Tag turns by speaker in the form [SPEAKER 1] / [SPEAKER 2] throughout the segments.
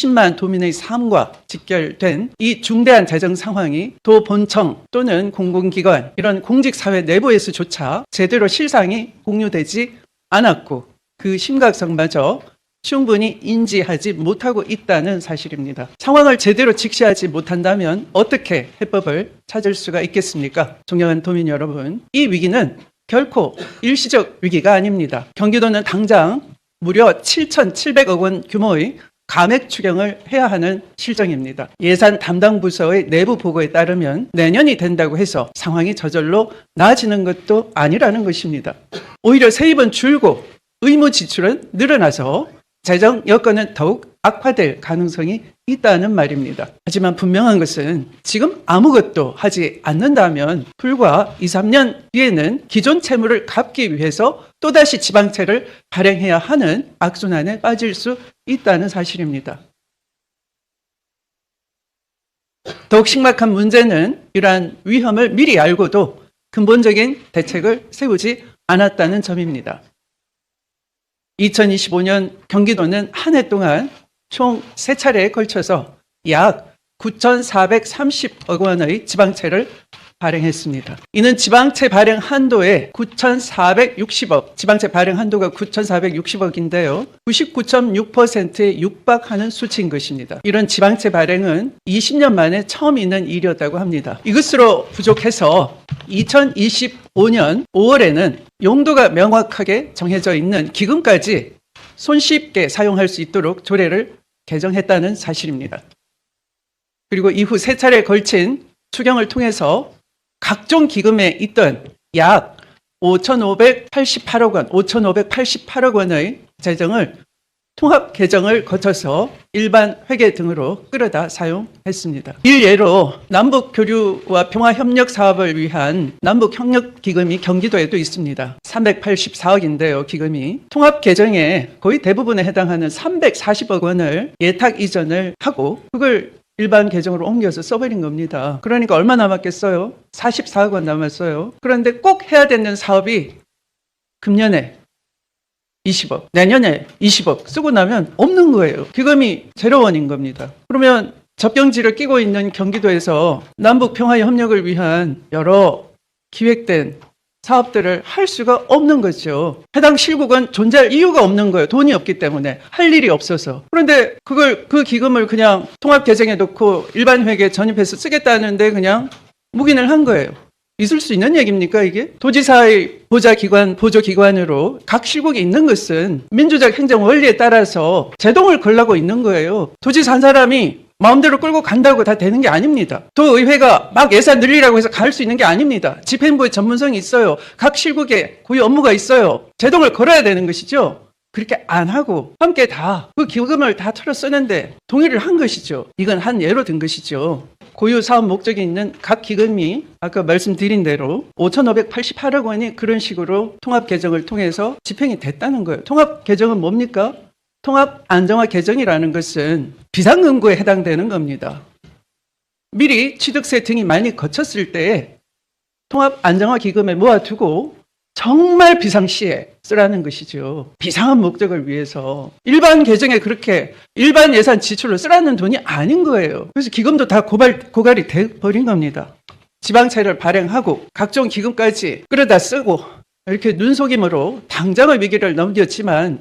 [SPEAKER 1] 10만 도민의 삶과 직결된 이 중대한 재정 상황이 도 본청 또는 공공기관 이런 공직사회 내부에서조차 제대로 실상이 공유되지 않았고 그 심각성마저 충분히 인지하지 못하고 있다는 사실입니다. 상황을 제대로 직시하지 못한다면 어떻게 해법을 찾을 수가 있겠습니까? 존경하는 도민 여러분, 이 위기는 결코 일시적 위기가 아닙니다. 경기도는 당장 무려 7,700억 원 규모의 감액 추경을 해야 하는 실정입니다. 예산 담당 부서의 내부 보고에 따르면 내년이 된다고 해서 상황이 저절로 나아지는 것도 아니라는 것입니다. 오히려 세입은 줄고 의무 지출은 늘어나서 재정 여건은 더욱 악화될 가능성이 있다는 말입니다. 하지만 분명한 것은 지금 아무것도 하지 않는다면 불과 2, 3년 뒤에는 기존 채무를 갚기 위해서 또다시 지방채를 발행해야 하는 악순환에 빠질 수 있다는 사실입니다. 더욱 심각한 문제는 이러한 위험을 미리 알고도 근본적인 대책을 세우지 않았다는 점입니다. 2025년 경기도는 한 해 동안 총 3차례에 걸쳐서 약 9,430억 원의 지방채를 발행했습니다. 이는 지방채 발행 한도에 9,460억, 지방채 발행 한도가 9,460억인데요. 99.6%에 육박하는 수치인 것입니다. 이런 지방채 발행은 20년 만에 처음 있는 일이었다고 합니다. 이것으로 부족해서 2025년 5월에는 용도가 명확하게 정해져 있는 기금까지 손쉽게 사용할 수 있도록 조례를 개정했다는 사실입니다. 그리고 이후 3차례에 걸친 추경을 통해서 각종 기금에 있던 약 5,588억 원의 재정을 통합 개정을 거쳐서 일반 회계 등으로 끌어다 사용했습니다. 일례로 남북 교류와 평화 협력 사업을 위한 남북 협력 기금이 경기도에도 있습니다. 384억인데요, 기금이. 통합 개정에 거의 대부분에 해당하는 340억 원을 예탁 이전을 하고 그걸 일반 계정으로 옮겨서 써버린 겁니다. 그러니까 얼마 남았겠어요? 44억 원 남았어요. 그런데 꼭 해야 되는 사업이 금년에 20억, 내년에 20억 쓰고 나면 없는 거예요. 기금이 제로원인 겁니다. 그러면 접경지를 끼고 있는 경기도에서 남북 평화의 협력을 위한 여러 기획된 사업들을 할 수가 없는 거죠. 해당 실국은 존재할 이유가 없는 거예요. 돈이 없기 때문에 할 일이 없어서. 그런데 그 기금을 그냥 통합 개정에 넣고 일반 회계에 전입해서 쓰겠다는데 그냥 묵인을 한 거예요. 있을 수 있는 얘기입니까 이게? 도지사의 보조기관으로 각 실국이 있는 것은 민주적 행정 원리에 따라서 제동을 걸라고 있는 거예요. 도지사 한 사람이 마음대로 끌고 간다고 다 되는 게 아닙니다. 도의회가 막 예산 늘리라고 해서 갈 수 있는 게 아닙니다. 집행부의 전문성이 있어요. 각 실국에 고유 업무가 있어요. 제동을 걸어야 되는 것이죠. 그렇게 안 하고 함께 다 그 기금을 다 털어 쓰는데 동의를 한 것이죠. 이건 한 예로 든 것이죠. 고유 사업 목적이 있는 각 기금이 아까 말씀드린 대로 5,588억 원이 그런 식으로 통합 개정을 통해서 집행이 됐다는 거예요. 통합 개정은 뭡니까? 통합 안정화 개정이라는 것은 비상금고에 해당되는 겁니다. 미리 취득세 등이 많이 거쳤을 때 통합 안정화 기금에 모아두고 정말 비상시에 쓰라는 것이죠. 비상한 목적을 위해서. 일반 계정에 그렇게 일반 예산 지출로 쓰라는 돈이 아닌 거예요. 그래서 기금도 다 고갈이 돼버린 겁니다. 지방채를 발행하고 각종 기금까지 끌어다 쓰고 이렇게 눈속임으로 당장의 위기를 넘겼지만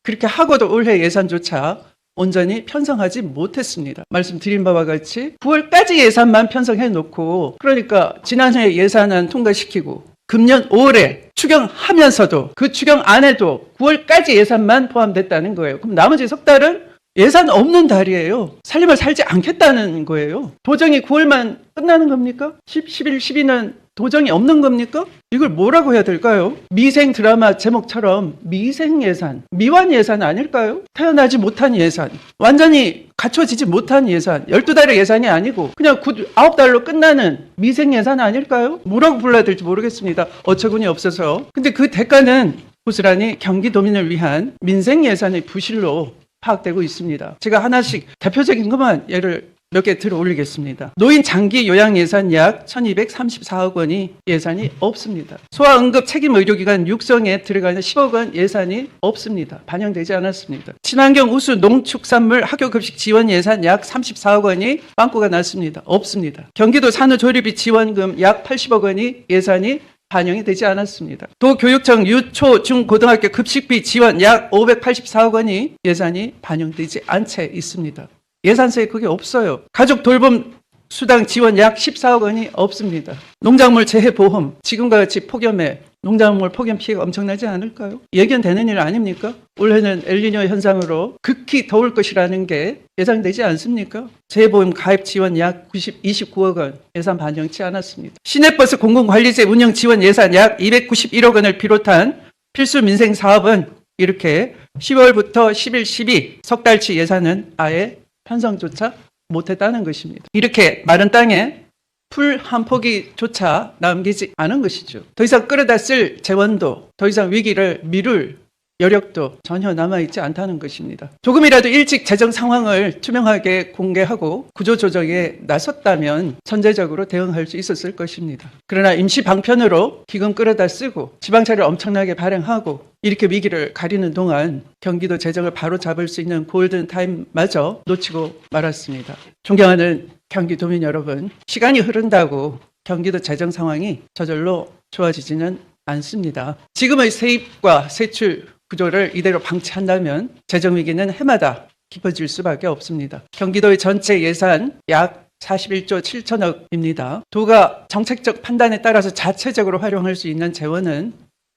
[SPEAKER 1] 그렇게 하고도 올해 예산조차 온전히 편성하지 못했습니다. 말씀드린 바와 같이 9월까지 예산만 편성해 놓고 그러니까 지난해 예산안 통과시키고 금년 5월에 추경하면서도 그 추경 안에도 9월까지 예산만 포함됐다는 거예요. 그럼 나머지 석 달은 예산 없는 달이에요. 살림을 살지 않겠다는 거예요. 도정이 9월만 끝나는 겁니까? 10, 11, 12는 도정이 없는 겁니까? 이걸 뭐라고 해야 될까요? 미생 드라마 제목처럼 미생 예산, 미완 예산 아닐까요? 태어나지 못한 예산, 완전히 갖춰지지 못한 예산, 12달의 예산이 아니고 그냥 9달로 끝나는 미생 예산 아닐까요? 뭐라고 불러야 될지 모르겠습니다. 어처구니 없어서. 근데 그 대가는 고스란히 경기도민을 위한 민생 예산의 부실로 파악되고 있습니다. 제가 하나씩 대표적인 것만 예를 몇 개 들어 올리겠습니다. 노인 장기 요양 예산 약 1234억 원이 예산이 없습니다. 소아응급 책임의료기관 육성에 들어가는 10억 원 예산이 없습니다. 반영되지 않았습니다. 친환경 우수 농축산물 학교급식 지원 예산 약 34억 원이 빵꾸가 났습니다. 없습니다. 경기도 산후조리비 지원금 약 80억 원이 예산이 반영이 되지 않았습니다. 도교육청 유초 중고등학교 급식비 지원 약 584억 원이 예산이 반영되지 않은 채 있습니다. 예산서에 그게 없어요. 가족 돌봄 수당 지원 약 14억 원이 없습니다. 농작물 재해보험, 지금과 같이 폭염에 농작물 폭염 피해가 엄청나지 않을까요? 예견되는 일 아닙니까? 올해는 엘니뇨 현상으로 극히 더울 것이라는 게 예상되지 않습니까? 재해보험 가입 지원 약 29억 원 예산 반영치 않았습니다. 시내버스 공공관리재 운영 지원 예산 약 291억 원을 비롯한 필수 민생 사업은 이렇게 10월부터 11, 12 석 달치 예산은 아예 편성조차 못했다는 것입니다. 이렇게 마른 땅에 풀 한 포기조차 남기지 않은 것이죠. 더 이상 끌어다 쓸 재원도, 더 이상 위기를 미룰 여력도 전혀 남아있지 않다는 것입니다. 조금이라도 일찍 재정 상황을 투명하게 공개하고 구조조정에 나섰다면 선제적으로 대응할 수 있었을 것입니다. 그러나 임시 방편으로 기금 끌어다 쓰고 지방채를 엄청나게 발행하고 이렇게 위기를 가리는 동안 경기도 재정을 바로 잡을 수 있는 골든타임마저 놓치고 말았습니다. 존경하는 경기도민 여러분, 시간이 흐른다고 경기도 재정 상황이 저절로 좋아지지는 않습니다. 지금의 세입과 세출 구조를 이대로 방치한다면 재정위기는 해마다 깊어질 수밖에 없습니다. 경기도의 전체 예산 약 41조 7천억입니다. 도가 정책적 판단에 따라서 자체적으로 활용할 수 있는 재원은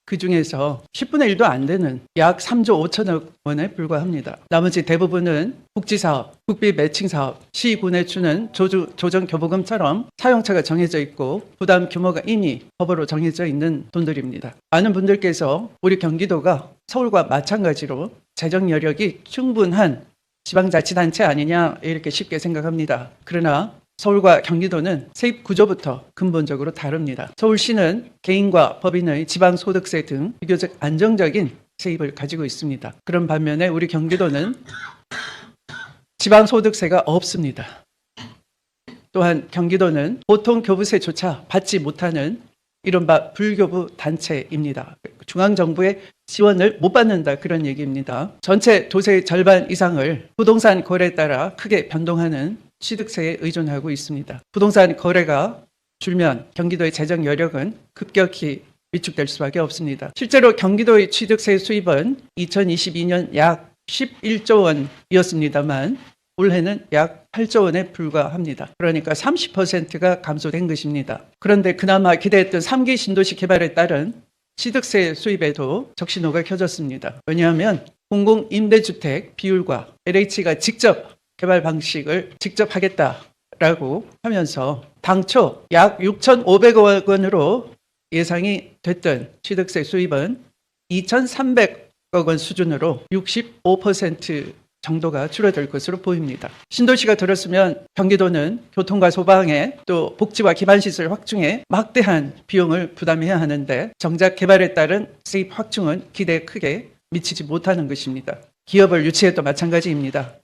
[SPEAKER 1] 그중에서 10분의 1도 안 되는 약 3조 5천억 원에 불과합니다. 나머지 대부분은 복지사업, 국비 매칭사업, 시군에 주는 조정교부금처럼 사용처가 정해져 있고 부담 규모가 이미 법으로 정해져 있는 돈들입니다. 많은 분들께서 우리 경기도가 서울과 마찬가지로 재정 여력이 충분한 지방자치단체 아니냐 이렇게 쉽게 생각합니다. 그러나 서울과 경기도는 세입 구조부터 근본적으로 다릅니다. 서울시는 개인과 법인의 지방소득세 등 비교적 안정적인 세입을 가지고 있습니다. 그런 반면에 우리 경기도는 지방소득세가 없습니다. 또한 경기도는 보통 교부세조차 받지 못하는 이른바 불교부 단체입니다. 중앙정부의 지원을 못 받는다 그런 얘기입니다. 전체 도세의 절반 이상을 부동산 거래에 따라 크게 변동하는 취득세에 의존하고 있습니다. 부동산 거래가 줄면 경기도의 재정 여력은 급격히 위축될 수밖에 없습니다. 실제로 경기도의 취득세 수입은 2022년 약 11조 원이었습니다만 올해는 약 8조 원에 불과합니다. 그러니까 30%가 감소된 것입니다. 그런데 그나마 기대했던 3기 신도시 개발에 따른 취득세 수입에도 적신호가 켜졌습니다. 왜냐하면 공공임대주택 비율과 LH가 직접 개발 방식을 직접 하겠다라고 하면서 당초 약 6,500억 원으로 예상이 됐던 취득세 수입은 2,300억 원 수준으로 65% 정도가 줄어들 것으로 보입니다. 신도시가 들었으면 경기도는 교통과 소방에 또 복지와 기반시설 확충에 막대한 비용을 부담해야 하는데 정작 개발에 따른 세입 확충은 기대에 크게 미치지 못하는 것입니다. 기업을 유치해도 마찬가지입니다.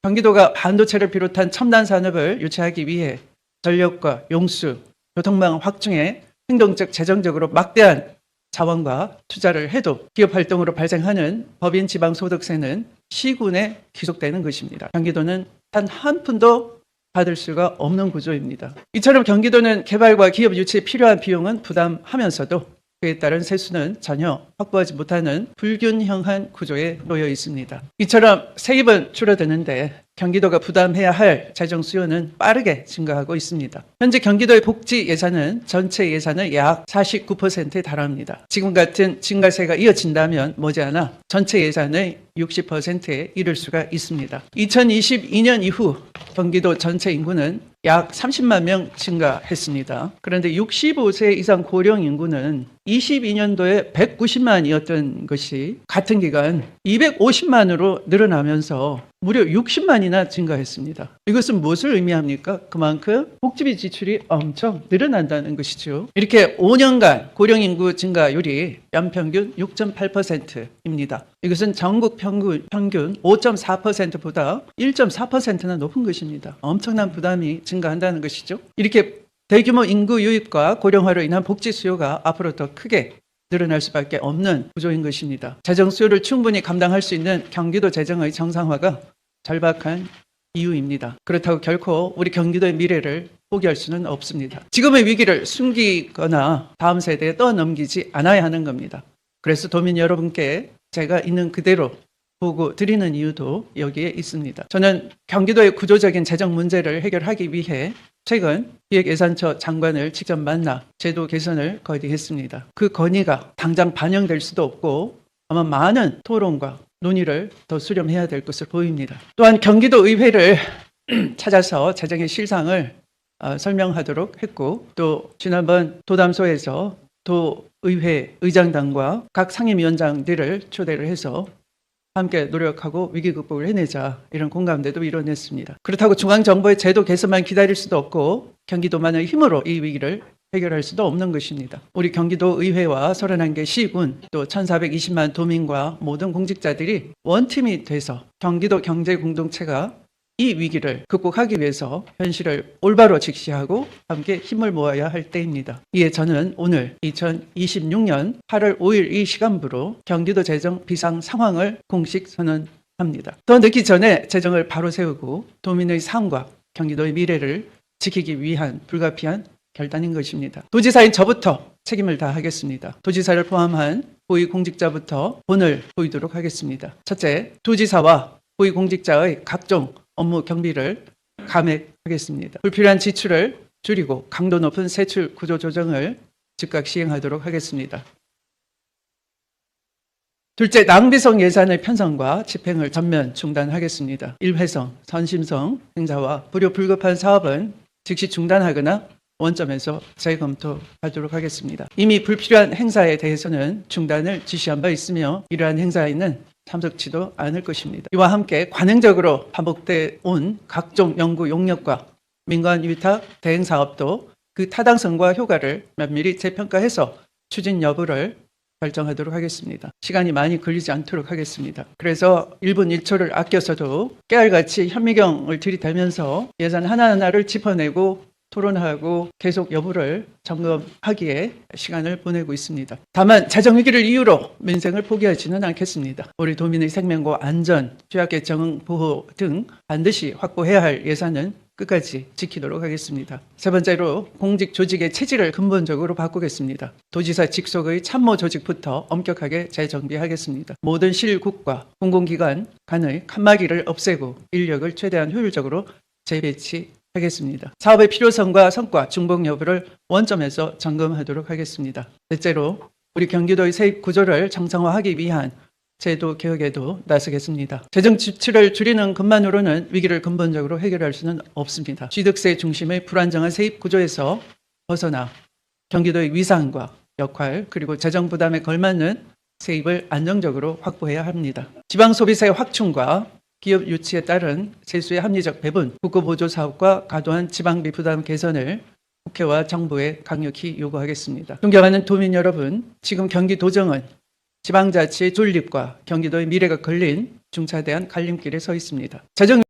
[SPEAKER 1] 경기도가 반도체를 비롯한 첨단 산업을 유치하기 위해 전력과 용수, 교통망 확충에 행동적, 재정적으로 막대한 자원과 투자를 해도 기업 활동으로 발생하는 법인 지방소득세는 시군에 귀속되는 것입니다. 경기도는 단 한 푼도 받을 수가 없는 구조입니다. 이처럼 경기도는 개발과 기업 유치에 필요한 비용은 부담하면서도 그에 따른 세수는 전혀 확보하지 못하는 불균형한 구조에 놓여 있습니다. 이처럼 세입은 줄어드는데 경기도가 부담해야 할 재정 수요는 빠르게 증가하고 있습니다. 현재 경기도의 복지 예산은 전체 예산의 약 49%에 달합니다. 지금 같은 증가세가 이어진다면 머지않아 전체 예산의 60%에 이를 수가 있습니다. 2022년 이후 경기도 전체 인구는 약 30만 명 증가했습니다. 그런데 65세 이상 고령 인구는 22년도에 190만이었던 것이 같은 기간 250만으로 늘어나면서 무려 60만이나 증가했습니다. 이것은 무엇을 의미합니까? 그만큼 복지비 지출이 엄청 늘어난다는 것이죠. 이렇게 5년간 고령인구 증가율이 연평균 6.8%입니다. 이것은 전국 평균 5.4%보다 1.4%나 높은 것입니다. 엄청난 부담이 증가한다는 것이죠. 이렇게 대규모 인구 유입과 고령화로 인한 복지 수요가 앞으로 더 크게 늘어날 수밖에 없는 구조인 것입니다. 재정 수요를 충분히 감당할 수 있는 경기도 재정의 정상화가 절박한 이유입니다. 그렇다고 결코 우리 경기도의 미래를 포기할 수는 없습니다. 지금의 위기를 숨기거나 다음 세대에 떠넘기지 않아야 하는 겁니다. 그래서 도민 여러분께 제가 있는 그대로 보고 드리는 이유도 여기에 있습니다. 저는 경기도의 구조적인 재정 문제를 해결하기 위해 최근 기획예산처 장관을 직접 만나 제도 개선을 건의했습니다. 그 건의가 당장 반영될 수도 없고 아마 많은 토론과 논의를 더 수렴해야 될 것으로 보입니다. 또한 경기도 의회를 찾아서 재정의 실상을 설명하도록 했고, 또 지난번 도담소에서 도의회 의장단과 각 상임위원장들을 초대를 해서 함께 노력하고 위기 극복을 해내자, 이런 공감대도 이뤄냈습니다. 그렇다고 중앙정부의 제도 개선만 기다릴 수도 없고 경기도만의 힘으로 이 위기를 해결할 수도 없는 것입니다. 우리 경기도 의회와 31개 시군, 또 1420만 도민과 모든 공직자들이 원팀이 돼서 경기도 경제 공동체가 이 위기를 극복하기 위해서 현실을 올바로 직시하고 함께 힘을 모아야 할 때입니다. 이에 저는 오늘 2026년 8월 5일 이 시간부로 경기도 재정 비상 상황을 공식 선언합니다. 더 늦기 전에 재정을 바로 세우고 도민의 삶과 경기도의 미래를 지키기 위한 불가피한 결단인 것입니다. 도지사인 저부터 책임을 다하겠습니다. 도지사를 포함한 고위공직자부터 본을 보이도록 하겠습니다. 첫째, 도지사와 고위공직자의 각종 업무 경비를 감액하겠습니다. 불필요한 지출을 줄이고 강도 높은 세출 구조 조정을 즉각 시행하도록 하겠습니다. 둘째, 낭비성 예산의 편성과 집행을 전면 중단하겠습니다. 일회성, 선심성 행사와 불효불급한 사업은 즉시 중단하거나 원점에서 재검토하도록 하겠습니다. 이미 불필요한 행사에 대해서는 중단을 지시한 바 있으며 이러한 행사에는 참석치도 않을 것입니다. 이와 함께 관행적으로 반복돼 온 각종 연구 용역과 민관 위탁 대행 사업도 그 타당성과 효과를 면밀히 재평가해서 추진 여부를 결정하도록 하겠습니다. 시간이 많이 걸리지 않도록 하겠습니다. 그래서 1분 1초를 아껴서도 깨알같이 현미경을 들이대면서 예산 하나하나를 짚어내고 토론하고 계속 여부를 점검하기에 시간을 보내고 있습니다. 다만 재정위기를 이유로 민생을 포기하지는 않겠습니다. 우리 도민의 생명과 안전, 취약계층 보호 등 반드시 확보해야 할 예산은 끝까지 지키도록 하겠습니다. 세 번째로 공직 조직의 체질을 근본적으로 바꾸겠습니다. 도지사 직속의 참모 조직부터 엄격하게 재정비하겠습니다. 모든 실국과 공공기관 간의 칸막이를 없애고 인력을 최대한 효율적으로 재배치하겠습니다. 사업의 필요성과 성과, 중복 여부를 원점에서 점검하도록 하겠습니다. 넷째로 우리 경기도의 세입 구조를 정상화하기 위한 제도 개혁에도 나서겠습니다. 재정 지출을 줄이는 것만으로는 위기를 근본적으로 해결할 수는 없습니다. 취득세 중심의 불안정한 세입 구조에서 벗어나 경기도의 위상과 역할, 그리고 재정 부담에 걸맞는 세입을 안정적으로 확보해야 합니다. 지방소비세 확충과 기업 유치에 따른 세수의 합리적 배분, 국고보조 사업과 과도한 지방비 부담 개선을 국회와 정부에 강력히 요구하겠습니다. 존경하는 도민 여러분, 지금 경기도정은 지방자치의 존립과 경기도의 미래가 걸린 중차대한 갈림길에 서 있습니다. 재정